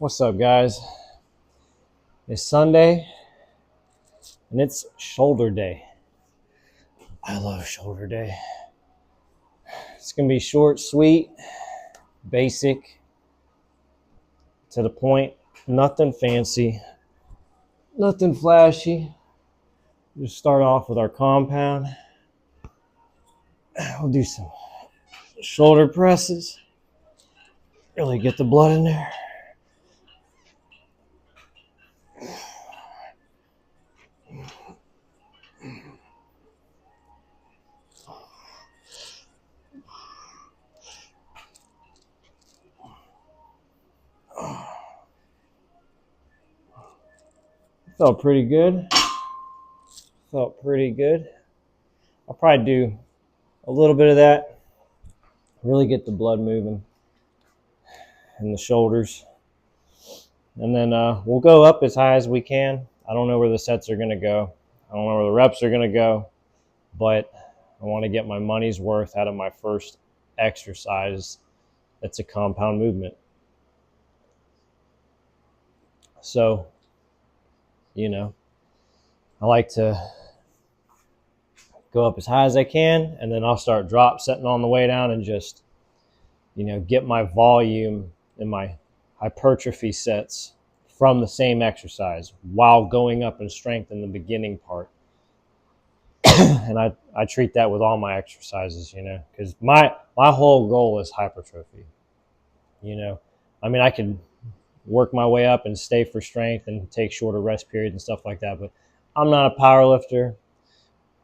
What's up, guys? It's Sunday and it's shoulder day. I love shoulder day. It's gonna be short, sweet, basic, to the point, nothing fancy, nothing flashy. Just start off with our compound. We'll do some shoulder presses, really get the blood in there. Felt pretty good. I'll probably do a little bit of that. Really get the blood moving in the shoulders. And then we'll go up as high as we can. I don't know where the sets are going to go. I don't know where the reps are going to go. But I want to get my money's worth out of my first exercise. That's a compound movement. So, I like to go up as high as I can, and then I'll start drop setting on the way down and just, get my volume and my hypertrophy sets from the same exercise while going up in strength in the beginning part. And I treat that with all my exercises, because my whole goal is hypertrophy. I can work my way up and stay for strength and take shorter rest periods and stuff like that, but I'm not a power lifter.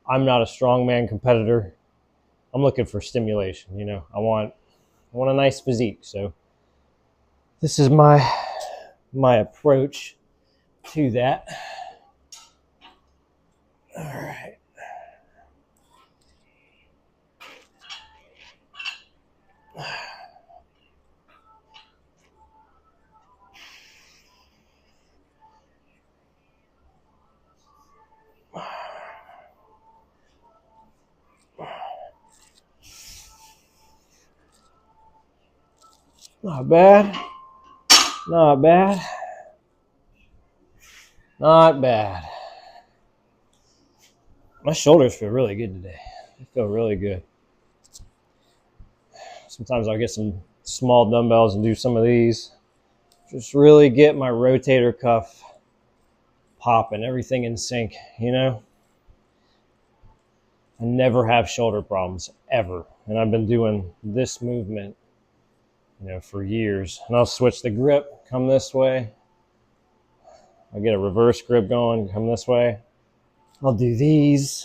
I'm not a strongman competitor. I'm looking for stimulation. I want a nice physique. So this is my approach to that. All right. Not bad. Not bad. Not bad. My shoulders feel really good today. They feel really good. Sometimes I'll get some small dumbbells and do some of these. Just really get my rotator cuff popping, everything in sync, I never have shoulder problems, ever. And I've been doing this movement, for years. And I'll switch the grip, come this way. I'll get a reverse grip going, come this way. I'll do these,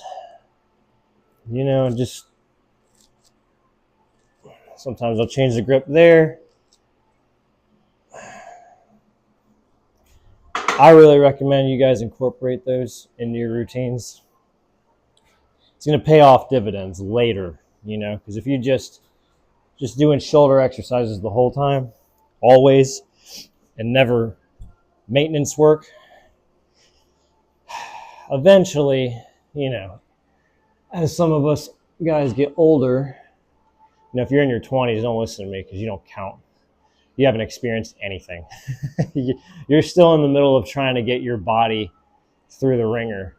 just sometimes I'll change the grip there. I really recommend you guys incorporate those into your routines. It's going to pay off dividends later, because if you just doing shoulder exercises the whole time, always, and never maintenance work, eventually, as some of us guys get older, if you're in your 20s, don't listen to me because you don't count. You haven't experienced anything. You're still in the middle of trying to get your body through the ringer.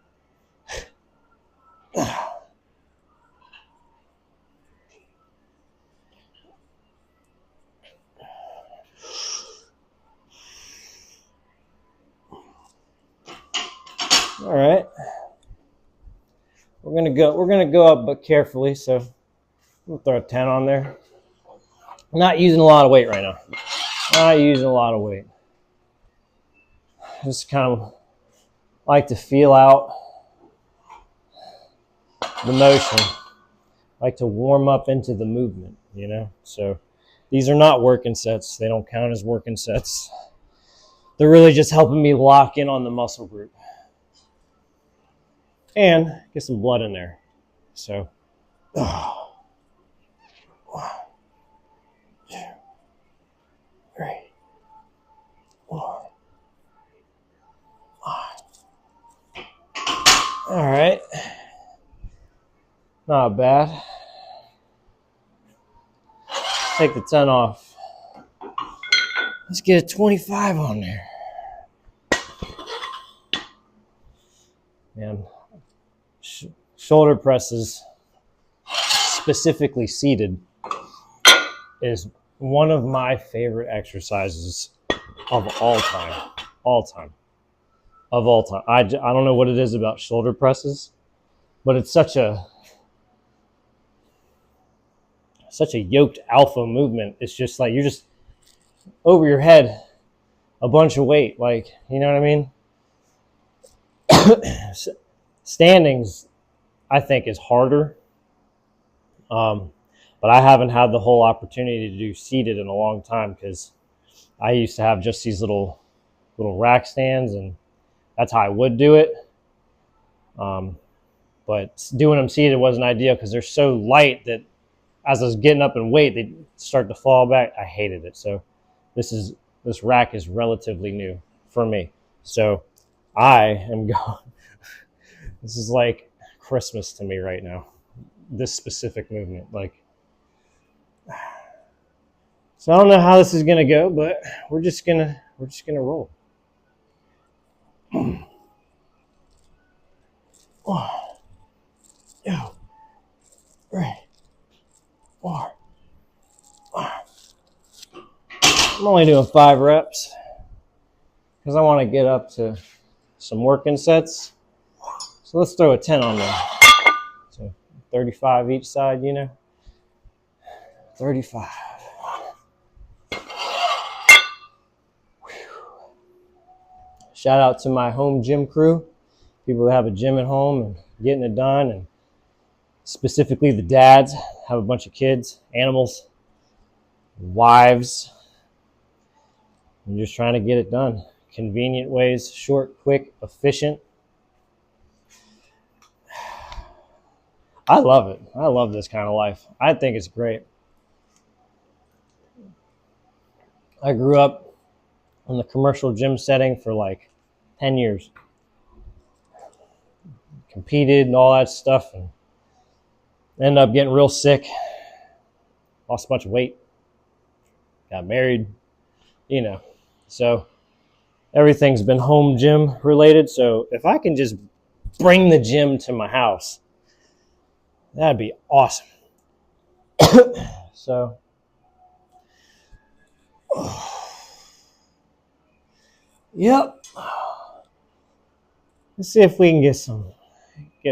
All right. We're gonna go up, but carefully. So we'll throw a 10 on there. I'm not using a lot of weight right now. Not using a lot of weight. Just kind of like to feel out the motion. Like to warm up into the movement, So these are not working sets. They don't count as working sets. They're really just helping me lock in on the muscle group. And get some blood in there. So, 1, 2, 3, 4, 5. All right. Not bad. Take the 10 off. Let's get a 25 on there. Man, shoulder presses, specifically seated, is one of my favorite exercises of all time. I don't know what it is about shoulder presses, but it's such a yoked alpha movement. It's just like you're just over your head a bunch of weight, like, you know what I mean? Standings, I think, is harder, but I haven't had the whole opportunity to do seated in a long time because I used to have just these little rack stands, and that's how I would do it. But doing them seated wasn't ideal because they're so light that as I was getting up in weight, they start to fall back. I hated it. So this rack is relatively new for me. So I am going. This is like Christmas to me right now. This specific movement, like. So I don't know how this is gonna go, but we're just gonna roll. Oh. 2, 3, 4. I'm only doing 5 reps because I want to get up to some working sets. So let's throw a 10 on there. So 35 each side, 35. Shout out to my home gym crew, people who have a gym at home and getting it done, and specifically the dads, have a bunch of kids, animals, wives. I'm just trying to get it done. Convenient ways, short, quick, efficient. I love it. I love this kind of life. I think it's great. I grew up in the commercial gym setting for like 10 years. Competed and all that stuff, and ended up getting real sick. Lost a bunch of weight. Got married, So everything's been home gym related. So if I can just bring the gym to my house, that'd be awesome. So, yep. Let's see if we can get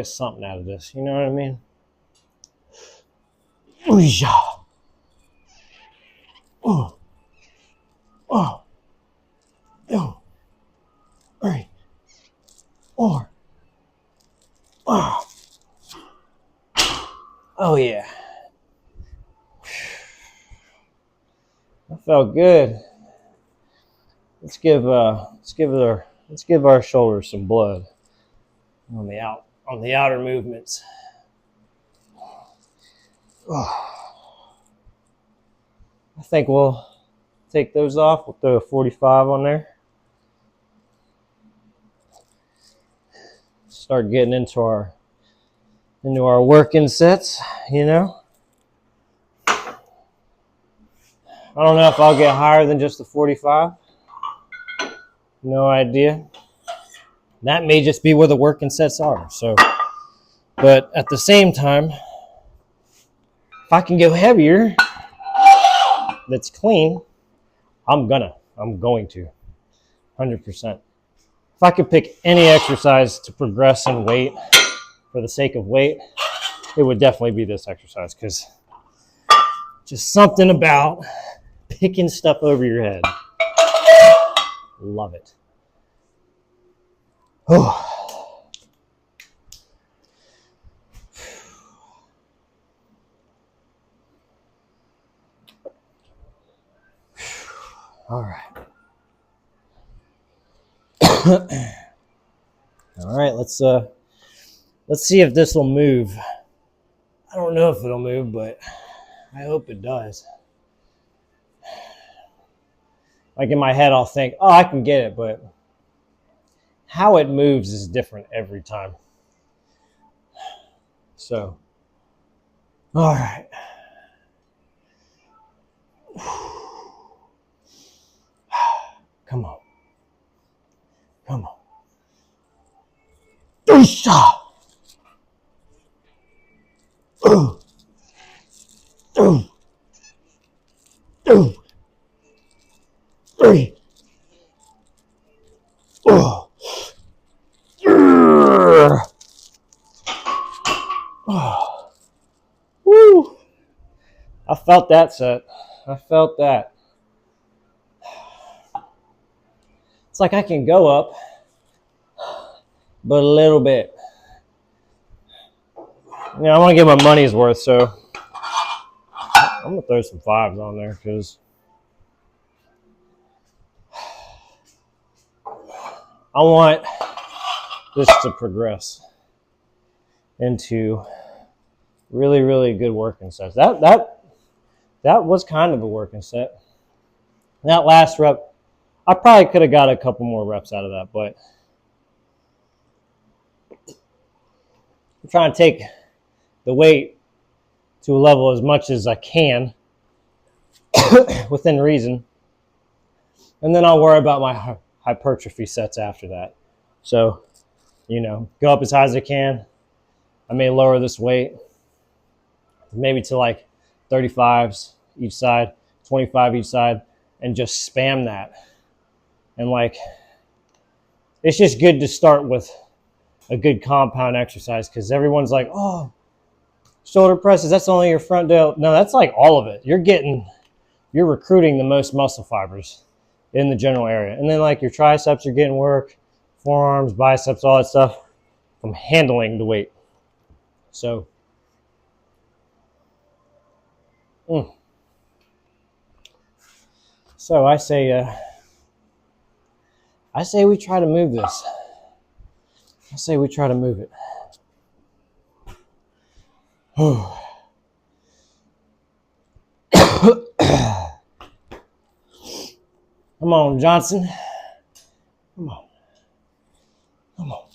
something out of this. You know what I mean? Oh, oh, 2, 3, 4. Oh yeah. That felt good. Let's give our shoulders some blood on the outer movements. Oh. I think we'll take those off. We'll throw a 45 on there. Start getting into our working sets, I don't know if I'll get higher than just the 45. No idea. That may just be where the working sets are. So, but at the same time, if I can go heavier, that's clean, I'm going to, 100%. If I could pick any exercise to progress in weight for the sake of weight, it would definitely be this exercise, because just something about picking stuff over your head. Love it. Oh. All right. All right, let's see if this will move. I don't know if it'll move, but I hope it does. Like in my head, I'll think, oh, I can get it, but how it moves is different every time. So, all right. Come on. Come on. Dusha. Ooh. Ooh. 2, 3. Oh. Oh. Woo. I felt that set. I felt that. It's like I can go up, but a little bit. Yeah, I want to get my money's worth, so I'm going to throw some 5s on there because I want this to progress into really, really good working sets. That was kind of a working set. That last rep, I probably could have got a couple more reps out of that, but I'm trying to take the weight to a level as much as I can within reason. And then I'll worry about my hypertrophy sets after that. So, go up as high as I can. I may lower this weight, maybe to like 35s each side, 25 each side, and just spam that. And it's just good to start with a good compound exercise because everyone's like, oh, shoulder presses, that's only your front delt. No, that's like all of it. You're recruiting the most muscle fibers in the general area. And then like your triceps are getting work, forearms, biceps, all that stuff from handling the weight. So, So I say we try to move this. I say we try to move it. Come on, Johnson. Come on. Come on.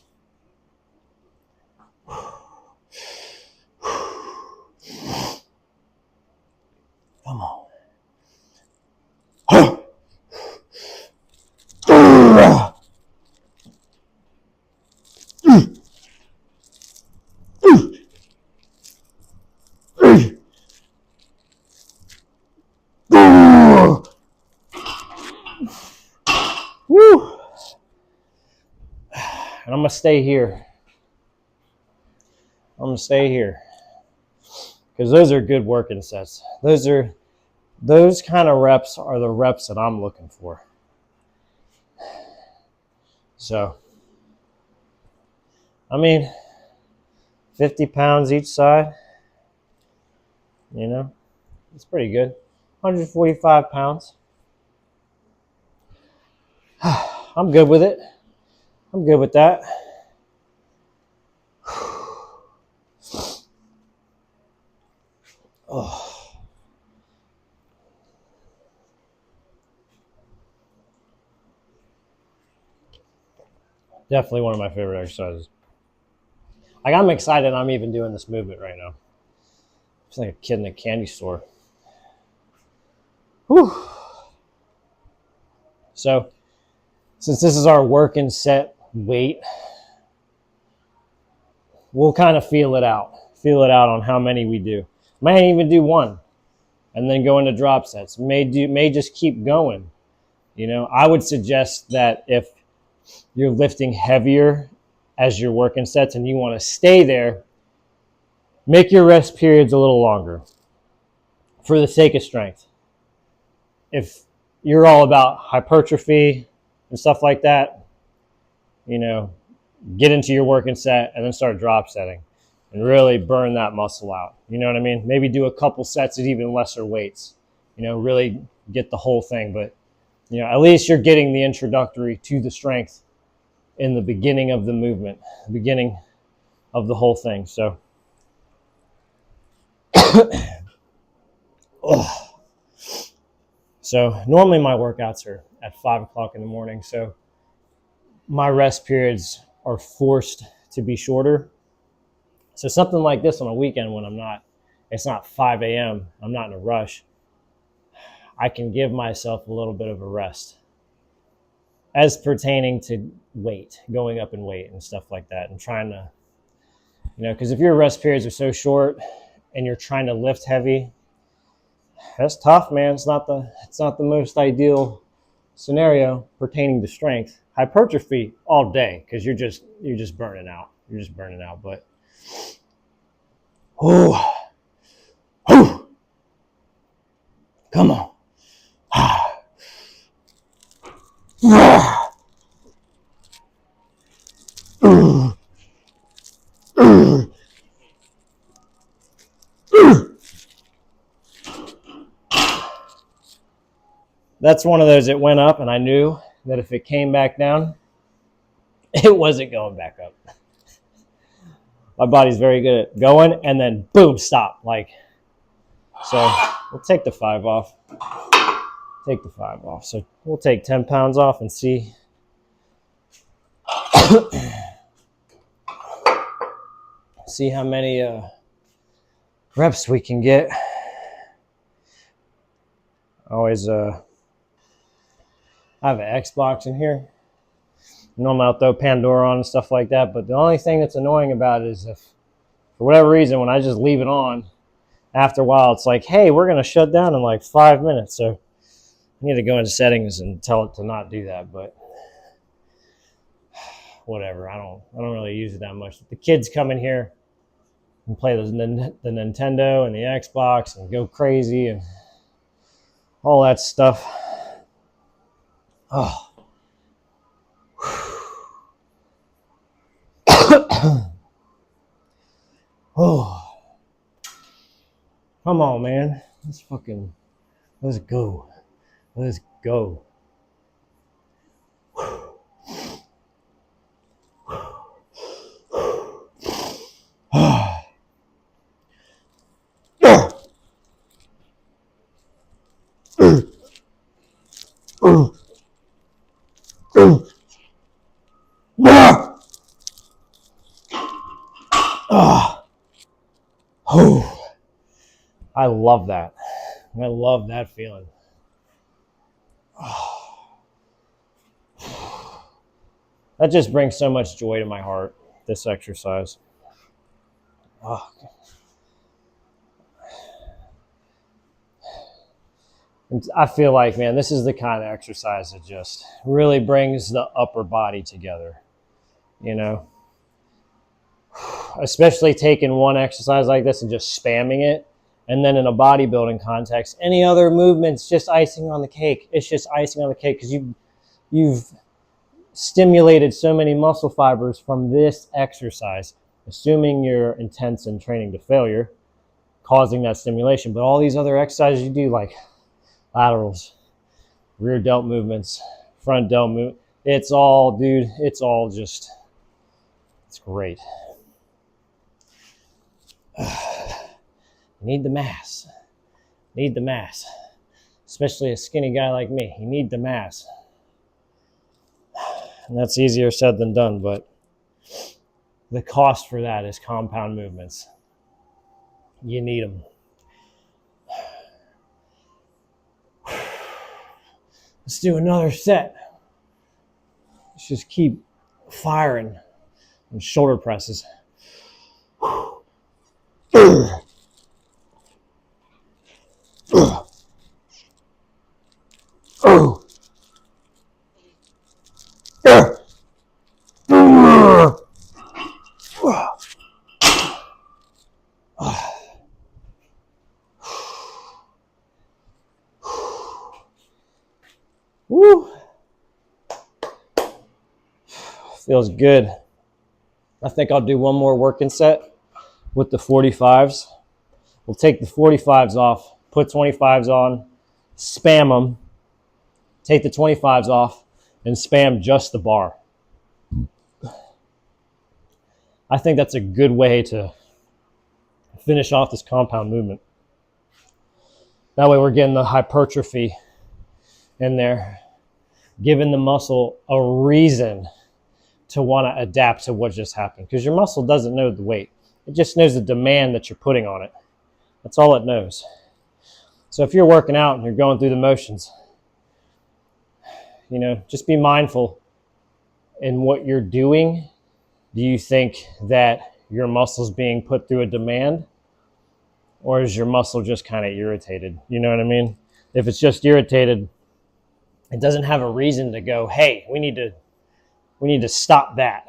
Come on. Woo! And I'm going to stay here. Because those are good working sets. Those kind of reps are the reps that I'm looking for. So, 50 pounds each side, it's pretty good. 145 pounds. I'm good with it. I'm good with that. Oh. Definitely one of my favorite exercises. I'm excited I'm even doing this movement right now. It's like a kid in a candy store. Whew. So, since this is our working set weight, we'll kind of feel it out on how many we do. Might even do one and then go into drop sets. May just keep going. I would suggest that if you're lifting heavier as you're working sets and you want to stay there, make your rest periods a little longer for the sake of strength. If you're all about hypertrophy and stuff like that, get into your working set and then start drop setting and really burn that muscle out. You know what I mean? Maybe do a couple sets at even lesser weights, really get the whole thing. But, at least you're getting the introductory to the strength in the beginning of the movement, the beginning of the whole thing. So, so normally my workouts are at 5 o'clock in the morning. So my rest periods are forced to be shorter. So something like this on a weekend when it's not 5 a.m., I'm not in a rush, I can give myself a little bit of a rest. as pertaining to weight, going up in weight and stuff like that, and trying to, because if your rest periods are so short and you're trying to lift heavy, that's tough, man. It's not the most ideal scenario pertaining to strength. Hypertrophy all day, because you're just burning out. You're just burning out. But come on. That's one of those that went up, and I knew that if it came back down, it wasn't going back up. My body's very good at going and then boom, stop. So we'll take the 5 off. Take the 5 off. So we'll take 10 pounds off and see. See how many reps we can get. Always I have an Xbox in here. Normally I'll throw Pandora on and stuff like that, but the only thing that's annoying about it is if, for whatever reason, when I just leave it on, after a while it's like, hey, we're going to shut down in like 5 minutes. So I need to go into settings and tell it to not do that, but whatever. I don't really use it that much. The kids come in here and play the Nintendo and the Xbox and go crazy and all that stuff. Oh. Oh. Come on, man. Let's go. Let's go. I love that. I love that feeling. That just brings so much joy to my heart, this exercise. I feel like, man, this is the kind of exercise that just really brings the upper body together, especially taking one exercise like this and just spamming it. And then in a bodybuilding context, any other movement's just icing on the cake. It's just icing on the cake because you've stimulated so many muscle fibers from this exercise, assuming you're intense and training to failure, causing that stimulation. But all these other exercises you do, like laterals, rear delt movements, front delt movement, it's all just, it's great. Need the mass. Especially a skinny guy like me. You need the mass. And that's easier said than done, but the cost for that is compound movements. You need them. Let's do another set. Let's just keep firing on shoulder presses. Woo. Feels good. I think I'll do one more working set with the 45s. We'll take the 45s off, put 25s on, spam them, take the 25s off, and spam just the bar. I think that's a good way to finish off this compound movement. That way we're getting the hypertrophy in there, giving the muscle a reason to want to adapt to what just happened. Because your muscle doesn't know the weight. It just knows the demand that you're putting on it. That's all it knows. So if you're working out and you're going through the motions, you know, just be mindful in what you're doing. Do you think that your muscle's being put through a demand, or is your muscle just kind of irritated? You know what I mean? If it's just irritated, it doesn't have a reason to go, hey, we need to stop that.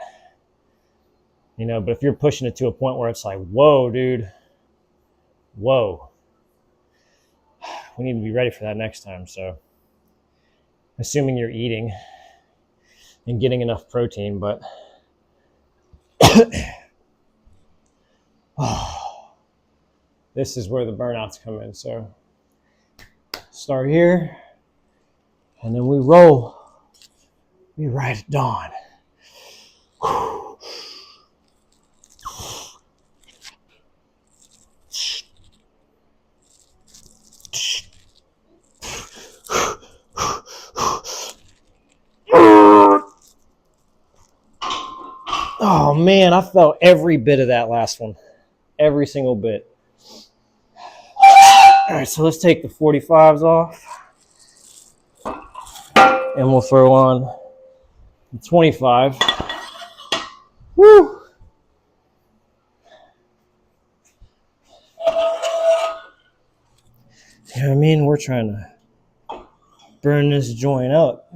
You know, but if you're pushing it to a point where it's like, whoa, dude, whoa, we need to be ready for that next time. So assuming you're eating and getting enough protein, but this is where the burnouts come in. So start here, and then we roll. We ride at dawn. Oh man, I felt every bit of that last one. Every single bit. All right, so let's take the 45s off. And we'll throw on the 25. Woo! You know what I mean? We're trying to burn this joint up.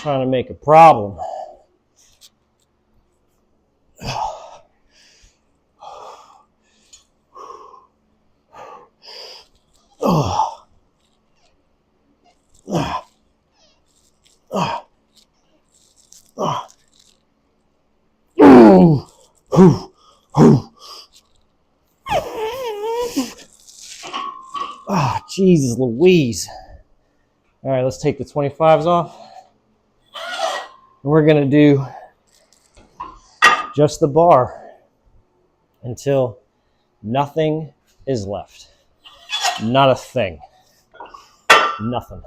Trying to make a problem. Jesus Louise. All right, let's take the 25s off. And we're going to do just the bar until nothing is left. Not a thing. Nothing.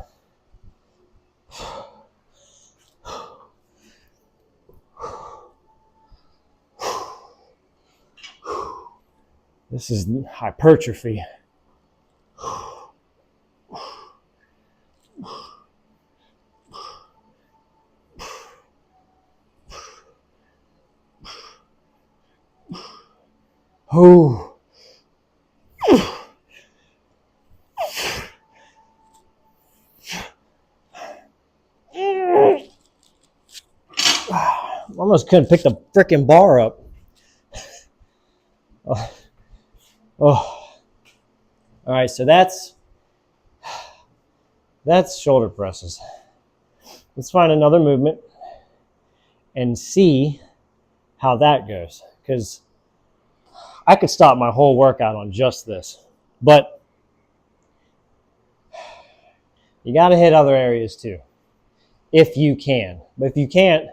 This is hypertrophy. Oh. Almost couldn't pick the freaking bar up. Oh. All right, so that's shoulder presses. Let's find another movement and see how that goes, because I could stop my whole workout on just this, but you got to hit other areas too, if you can. But if you can't,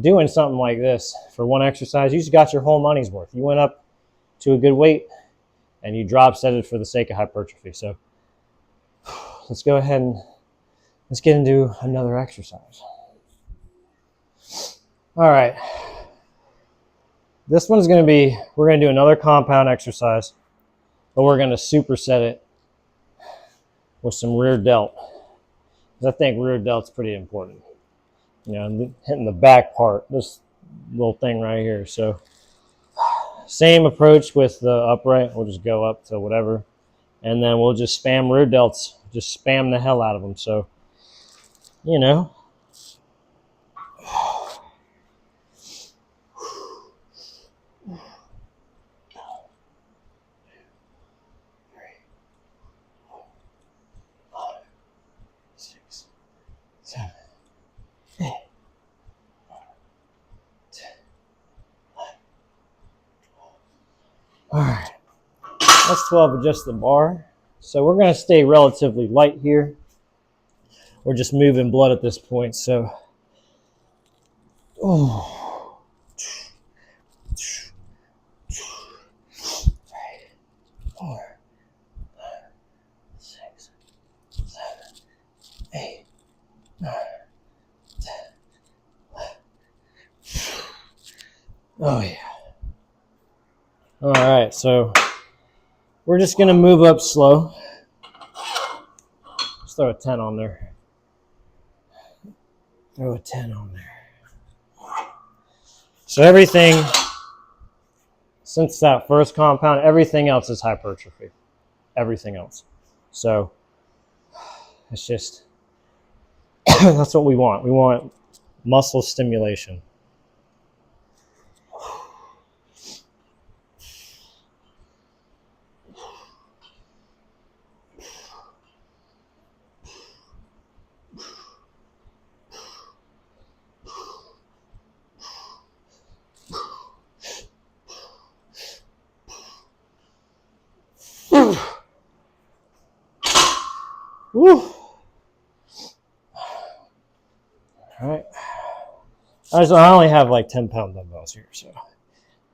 doing something like this for one exercise, you just got your whole money's worth. You went up to a good weight and you drop set it for the sake of hypertrophy. So let's go ahead and let's get into another exercise. All right. This one's going to be, we're going to do another compound exercise, but we're going to superset it with some rear delt. Because I think rear delt's pretty important. You know, hitting the back part, this little thing right here. So same approach with the upright. We'll just go up to whatever. And then we'll just spam rear delts. Just spam the hell out of them. So, you know. All right, that's 12 of just the bar. So we're going to stay relatively light here. We're just moving blood at this point. So, 4, 6, 7, 8, 9, 10, 11. Oh yeah. All right, so we're just going to move up slow. Let's throw a 10 on there. Throw a 10 on there. So everything, since that first compound, everything else is hypertrophy. Everything else. So it's just, that's what we want. We want muscle stimulation. Woo. All right. I only have like 10-pound dumbbells here, so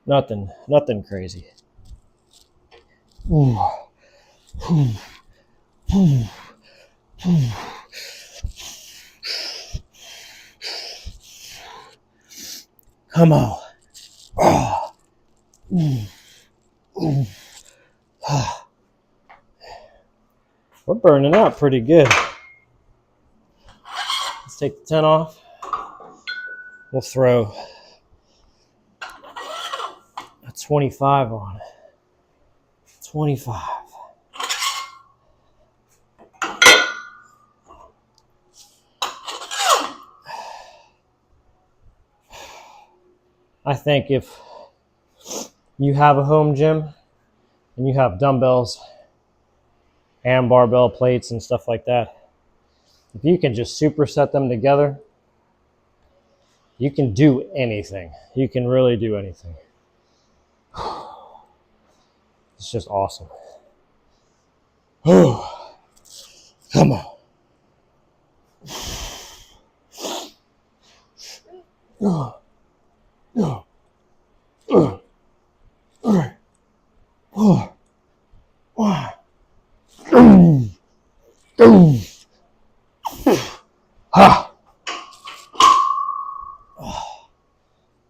nothing crazy. Ooh. Come on. We're burning up pretty good. Let's take the 10 off. We'll throw a 25 on it. 25. I think if you have a home gym and you have dumbbells and barbell plates and stuff like that, if you can just superset them together, you can do anything. You can really do anything. It's just awesome. Come on.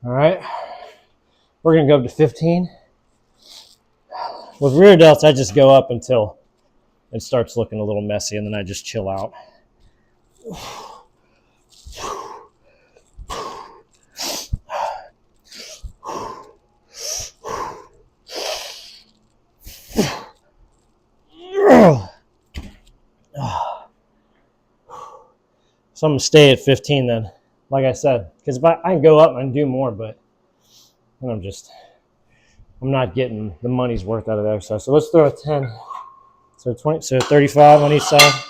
All right, we're gonna go up to 15. With rear delts, I just go up until it starts looking a little messy, and then I just chill out. So I'm gonna stay at 15 then, like I said, because if I can go up and do more, but then I'm not getting the money's worth out of the exercise. So let's throw a 10. So 20, so 35 on each side.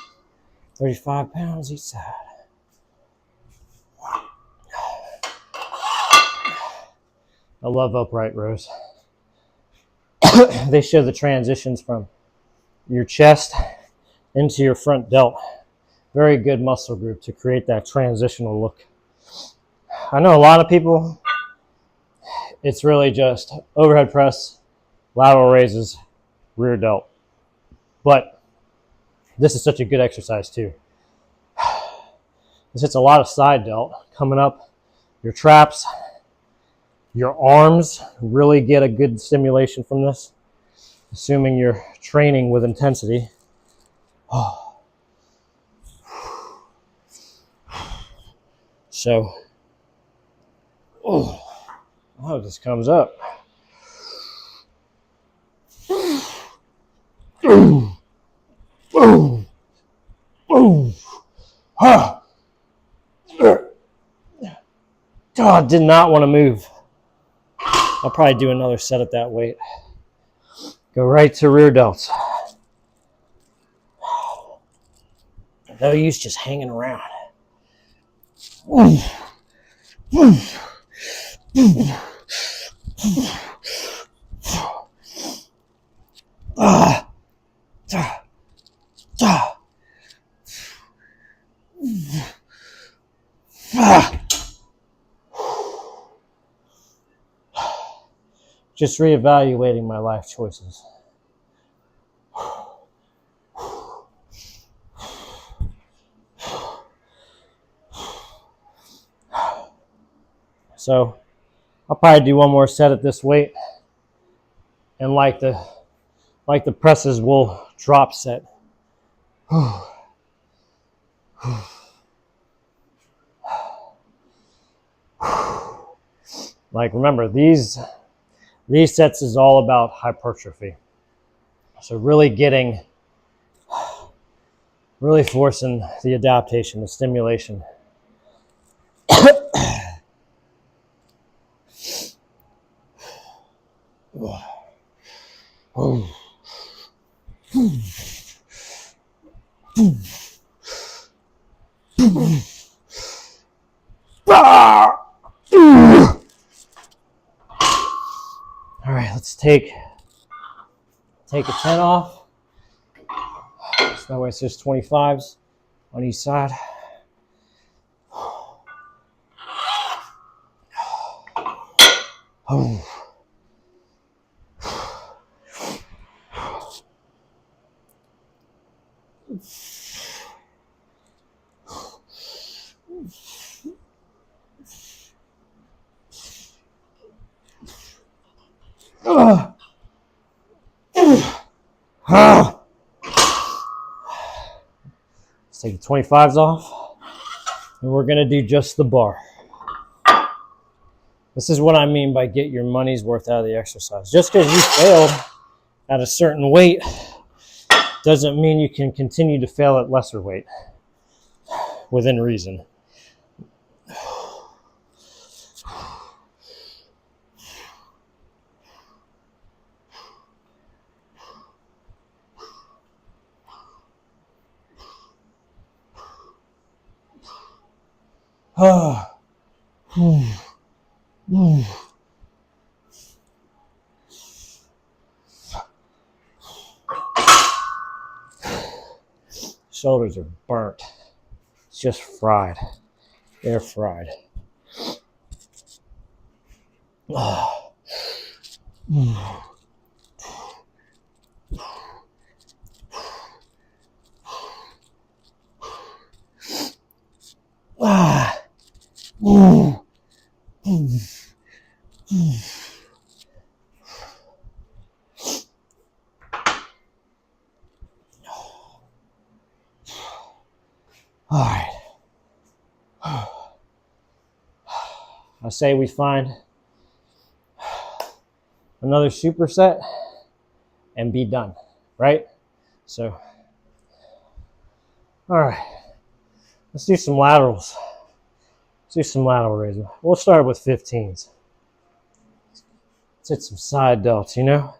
35 pounds each side. I love upright rows. They show the transitions from your chest into your front delt. Very good muscle group to create that transitional look. I know a lot of people, it's really just overhead press, lateral raises, rear delt. But this is such a good exercise too. This hits a lot of side delt coming up. Your traps, your arms really get a good stimulation from this, assuming you're training with intensity. So, oh, this comes up. Oh, I did not want to move. I'll probably do another set at that weight. Go right to rear delts. No use just hanging around. Just reevaluating my life choices. So I'll probably do one more set at this weight, and like the presses, we'll drop set. Like, remember, these sets is all about hypertrophy. So really forcing the adaptation, the stimulation. All right, let's take a 10 off. So that way it's just 25s on each side. Oh. Let's take the 25s off, and we're going to do just the bar. This is what I mean by get your money's worth out of the exercise. Just because you failed at a certain weight doesn't mean you can continue to fail at lesser weight within reason. Shoulders are burnt. It's just fried. They're fried. All right. I say we find another superset and be done, right? So, all right. Let's do some laterals. Let's do some lateral raises. We'll start with 15s. Let's hit some side delts, you know?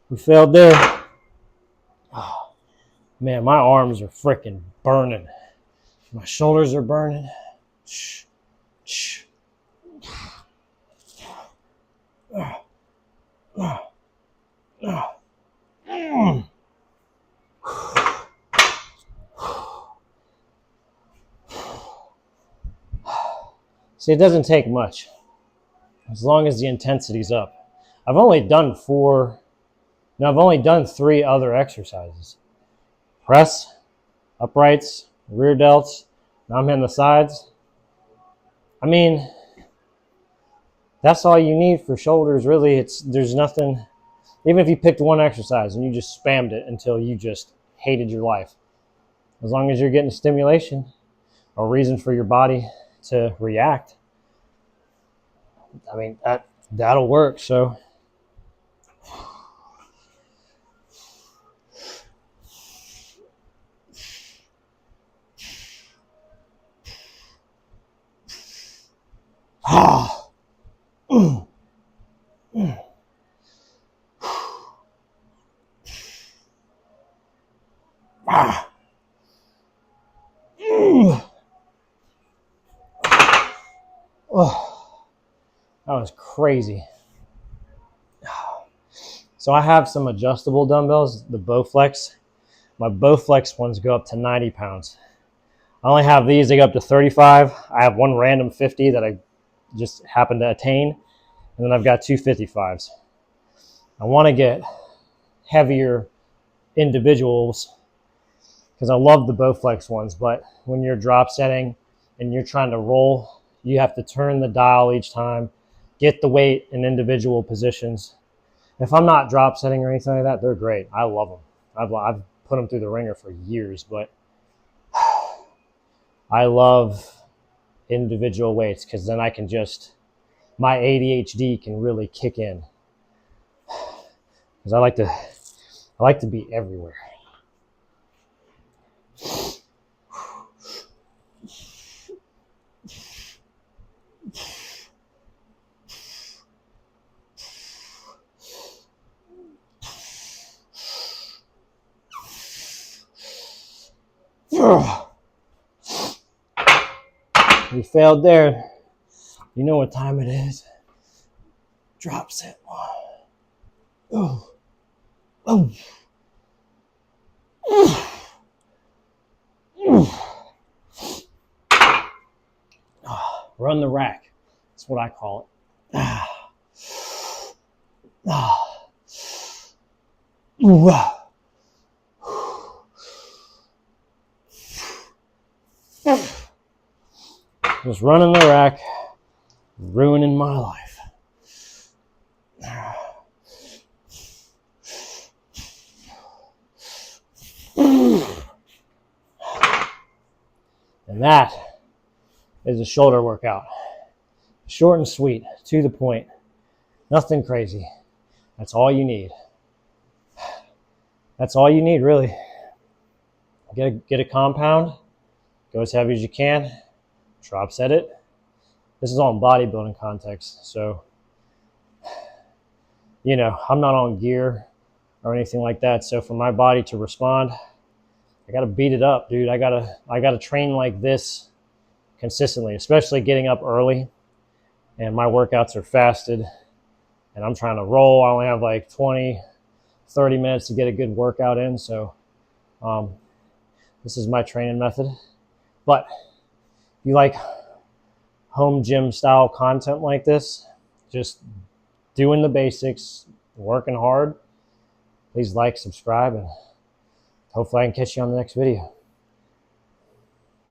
We failed there. Oh, man, my arms are freaking burning. My shoulders are burning. See, it doesn't take much as long as the intensity's up. I've only done 3 other exercises. Press, uprights, rear delts. Now I'm hitting the sides. I mean, that's all you need for shoulders, really. There's nothing, even if you picked one exercise and you just spammed it until you just hated your life. As long as you're getting stimulation or reason for your body to react, I mean, that'll work. So that was crazy. So I have some adjustable dumbbells, the Bowflex. My Bowflex ones go up to 90 pounds. I only have these, they go up to 35. I have one random 50 that I just happened to attain. And then I've got 2 55s. I want to get heavier individuals because I love the Bowflex ones, but when you're drop setting and you're trying to roll, you have to turn the dial each time, get the weight in individual positions. If I'm not drop setting or anything like that, they're great. I love them. I've put them through the ringer for years, but I love individual weights because then I can just, my ADHD can really kick in because I like to be everywhere. We failed there. You know what time it is. Drop set one. Oh. Oh. Run the rack. That's what I call it. Just running the rack, ruining my life. And that is a shoulder workout. Short and sweet, to the point. Nothing crazy. That's all you need. That's all you need, really. Get a compound, go as heavy as you can, drop set it. This is all in bodybuilding context, so you know, I'm not on gear or anything like that. So for my body to respond, I gotta beat it up, dude. I gotta train like this consistently, especially getting up early. And my workouts are fasted, and I'm trying to roll. I only have like 20, 30 minutes to get a good workout in. So this is my training method. But if you like home gym style content like this, just doing the basics, working hard, please like, subscribe, and hopefully I can catch you on the next video.